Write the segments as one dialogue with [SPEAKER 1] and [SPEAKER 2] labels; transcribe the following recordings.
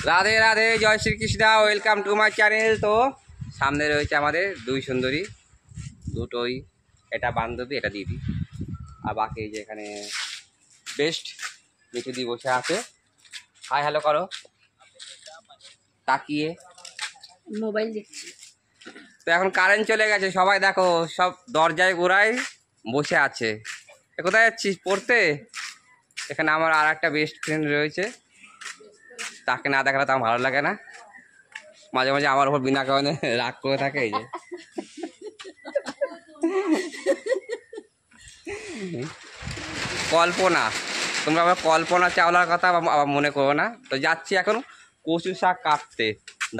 [SPEAKER 1] রাধে রাধে, জয় Shrikrishna, welcome to my channel. তো সামনে রয়েছে আমাদের দুই সুন্দরী, দুটোই, এটা বান্ধবী, এটা দিদি, আর বাকি যে এখানে বেস্ট মিঠুদি বসে আছে। হাই হ্যালো করো, তাকিয়ে
[SPEAKER 2] মোবাইল দেখছি।
[SPEAKER 1] তো এখন কারেন্ট চলে গেছে, সবাই দেখো সব দরজায় গোড়ায় বসে আছে। কোথায় যাচ্ছিস পড়তে? এখানে আমার আর একটা বেস্ট ফ্রেন্ড রয়েছে, তাকে না দেখালে তো আমার ভালো লাগে না। মাঝে মাঝে আমার উপর বিনা কারণে রাগ করে থাকে। এই যে কল্পনা, তোমরা আবার কল্পনা চাওলার কথা আবার মনে করো না। তো যাচ্ছি এখন কচু শাক কাটতে।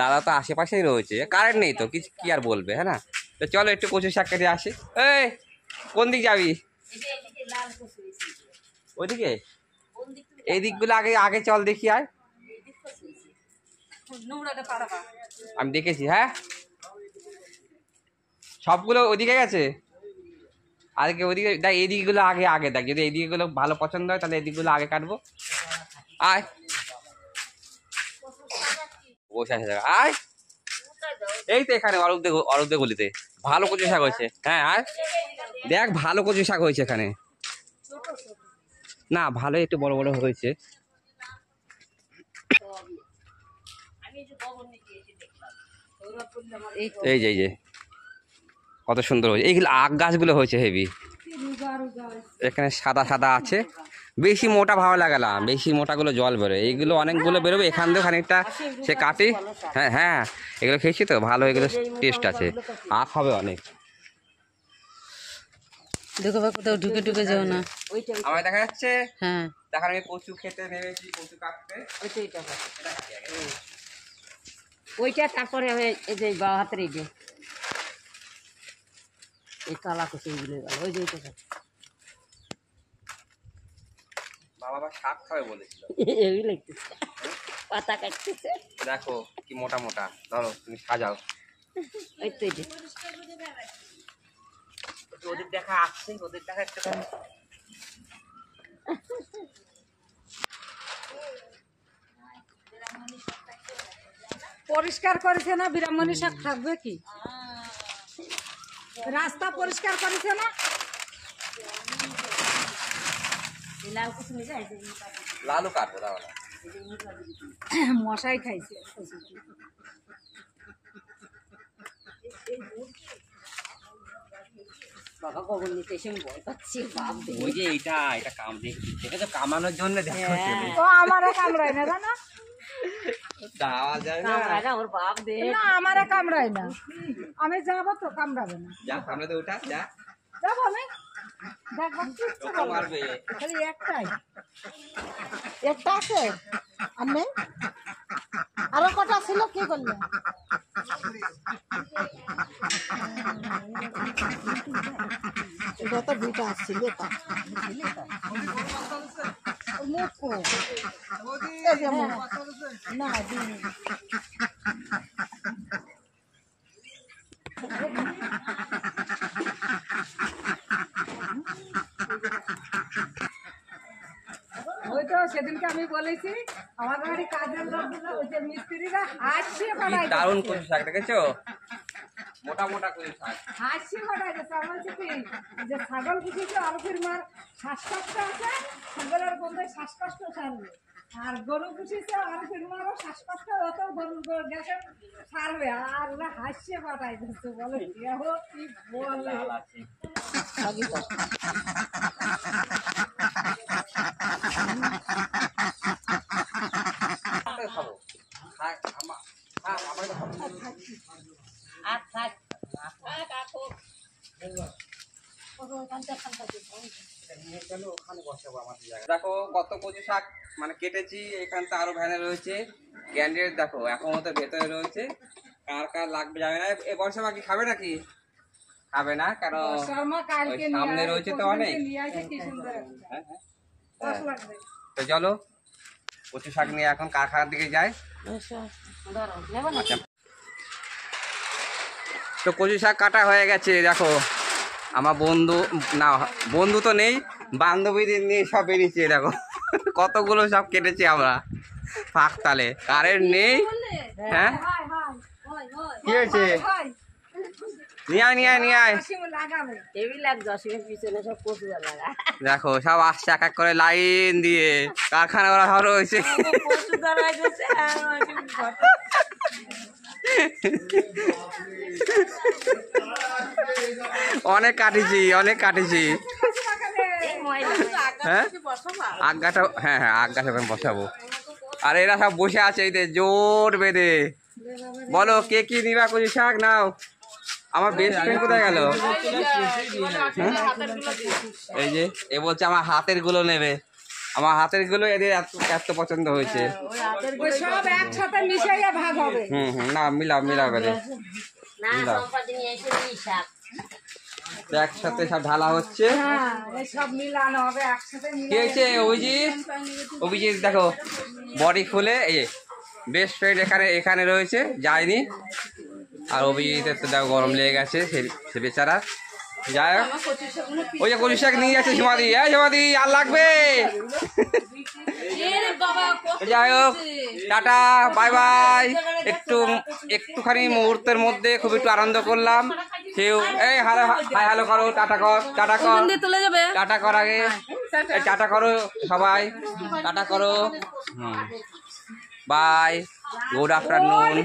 [SPEAKER 1] দাদা তো আশেপাশেই রয়েছে, কারেন্ট নেই তো কিছু কি আর বলবে, হ্যাঁ না? তো চলো একটু কচু শাক কেটে আসি। এই কোন দিক যাবি? ওইদিকে? এই দিকগুলো আগে আগে চল দেখি। আর আমি দেখেছি, হ্যাঁ সবগুলো ওইদিকে গেছে। আগে ওইদিকে দেখ, এই দিকগুলো আগে আগে দেখ, যদি এই দিকগুলো ভালো পছন্দ হয় তাহলে এই দিকগুলো আগে কাটবো। আয় বসে আছে, আয় এই তো এখানে অরুদ্ধ গলিতে ভালো কচু শাক হয়েছে। হ্যাঁ আয় দেখ, ভালো কচু শাক হয়েছে এখানে। না ভালো, একটু বড় বড় হয়েছে। এই যে কত সুন্দর হয়েছে, এইগুলো আখ গাছগুলো হয়েছে হেভি। এখানে সাদা সাদা আছে, বেশি মোটা ভালো লাগে না, বেশি মোটাগুলো জল বেরোয়, এইগুলো অনেকগুলো বেরোবে। এখান থেকে খানিকটা সে কাটি। হ্যাঁ হ্যাঁ এগুলো খেয়েছি তো, ভালো, এগুলো টেস্ট আছে। আখ হবে অনেক।
[SPEAKER 2] দেখো বা কোথাও ঢুকে ঢুকে যাও না।
[SPEAKER 1] আমার দেখা যাচ্ছে।
[SPEAKER 2] হ্যাঁ
[SPEAKER 1] দেখার আমি কচু খেতে নেমেছি, কচু কাটতে।
[SPEAKER 2] ওইটা তারপরে এই যে বা হাতের এই যে এই কালা কচু গুলো ওই যে ওইটা
[SPEAKER 1] বাবা আবার শাক খাবে বলেছিল।
[SPEAKER 2] এই লাগতেছে, পাতা কাটতেছে।
[SPEAKER 1] দেখো কি মোটা মোটা, ধরো তুমি সাজাও।
[SPEAKER 2] ওই তো এই যে
[SPEAKER 1] ওদের দেখা আসছে, ওদের দেখা একটু
[SPEAKER 3] পরিষ্কার করেছে না, বিরামণি শাক থাকবে কি? রাস্তা পরিষ্কার করেছে না।
[SPEAKER 1] লালু কাটবো দাও।
[SPEAKER 3] মশাই খাইছে।
[SPEAKER 2] বাবা কখন নিতে এসে আমি ভয় পাচ্ছি, বাপ দে।
[SPEAKER 1] ওই যে এটা কাম দেখছি, এটা তো কামানোর জন্য দেখো।
[SPEAKER 3] তো আমারে কামড়ায় না, জানো?
[SPEAKER 1] যাওয়া যায় না,
[SPEAKER 2] কামড়ায় ওর বাপ দে।
[SPEAKER 3] না আমারে কামড়ায় না, আমি যাবো তো কামড়াবে না।
[SPEAKER 1] যা সামনে তো উঠা, যা
[SPEAKER 3] যাবো আমি, দেখবো কিচ্ছু বলবো না।
[SPEAKER 1] মারবে।
[SPEAKER 3] খালি একটাই, একটা আছে আর নেই। আরো কটা ছিল, কি করলে? এটা তো দুইটা আসছিল না ওই তো সেদিনকে আমি বলেছি আমার বাড়ি কাজের লোকগুলো, ওই যে মিস্ত্রিরা হাসিয়ে পাঠাই,
[SPEAKER 1] দারুণ কচু শাক দেখেছো, মোটা মোটা কচু শাক
[SPEAKER 3] হাসিয়ে পাঠাই গেছে। আমার হচ্ছে কি যে ছাগল পুষেছে, আরফির মার শ্বাসকষ্ট আছে, ছাগলের গন্ধে শ্বাসকষ্ট ছাড়বে। আর গরু পুষেছে, আরফির মারও শ্বাসকষ্ট, অত গরুর গ্যাসে ছাড়বে। আর ওরা হাসিয়ে পাঠাই গেছে, বলে কি বলে।
[SPEAKER 1] খাবো। দেখো কত কচু শাক মানে কেটেছি, এখানটা আরো ভ্যানে রয়েছে। ক্যান্ডিডেট দেখো এখন তো ভেতরে রয়েছে, কার কার লাগবে যাবে না। এ বর্ষা বাকি খাবে নাকি? খাবে না, কারণ সামনে রয়েছে তো অনেক। হ্যাঁ, তো চলো কচু শাক নিয়ে এখন কারখানার দিকে যাই। আচ্ছা, তো কচু শাক কাটা হয়ে গেছে। দেখো আমার বন্ধু, না বন্ধু তো নেই, বান্ধবীদের নিয়ে সব বেরিয়েছে। দেখো কতগুলো সব কেটেছি আমরা। ফাঁক তালে কারেন্ট নেই। হ্যাঁ কি হয়েছে? নিয়ে আয় নিয়ে আয় নিয়ে আয়।
[SPEAKER 3] লাগাবে
[SPEAKER 2] টেবিল আর জসিমের পিছনে সব কচু লাগা
[SPEAKER 1] দেখো সব আসছে এক এক করে লাইন দিয়ে, কারখানা ওরা ধরো হয়েছে।
[SPEAKER 2] কচু ধরা গেছে
[SPEAKER 1] অনেক কাটিছি অনেক কাটিছি। হ্যাঁ আগ গাছা, হ্যাঁ হ্যাঁ আগ গাছা বসাবো। আর এরা সব বসে আছে এই যে জোর বেঁধে। বলো কে কি নিবা কচু শাক নাও। আমার বেস্ট ফ্রেন্ড কোথায় গেল? এই যে এ বলছে আমার হাতের গুলো নেবে, আমার হাতের গুলো এদের এত এত পছন্দ হয়েছে।
[SPEAKER 3] ওই সব একসাথে মিশাইয়া ভাগ হবে।
[SPEAKER 1] না মিলাও মিলাও বেড়ে
[SPEAKER 2] না সম্পাদি নিয়ে এসে নিই শাক
[SPEAKER 1] একসাথে সব ঢালা হচ্ছে।
[SPEAKER 3] হ্যাঁ এই সব মিলানো হবে একসাথে
[SPEAKER 1] কি হয়েছে অভিজিৎ? অভিজিৎ দেখো বডি খুলে, এই যে বেস্ট ফ্রেন্ড এখানে এখানে রয়েছে যায়নি। আর অভিজিতের তো দেখো গরম লেগে গেছে সে বেচারা। যাই হোক ওই যে কচু শাক নিয়ে যাচ্ছে সমাধি। এই সমাধি আর লাগবে। যাই হোক টাটা বাই বাই। একটুখানি মুহূর্তের মধ্যে খুব একটু আনন্দ করলাম। কেউ এই হ্যালো হাই হ্যালো করো, টাটা কর, টাটা কর, টাটা কর আগে, টাটা করো সবাই, টাটা করো। Bye, good afternoon.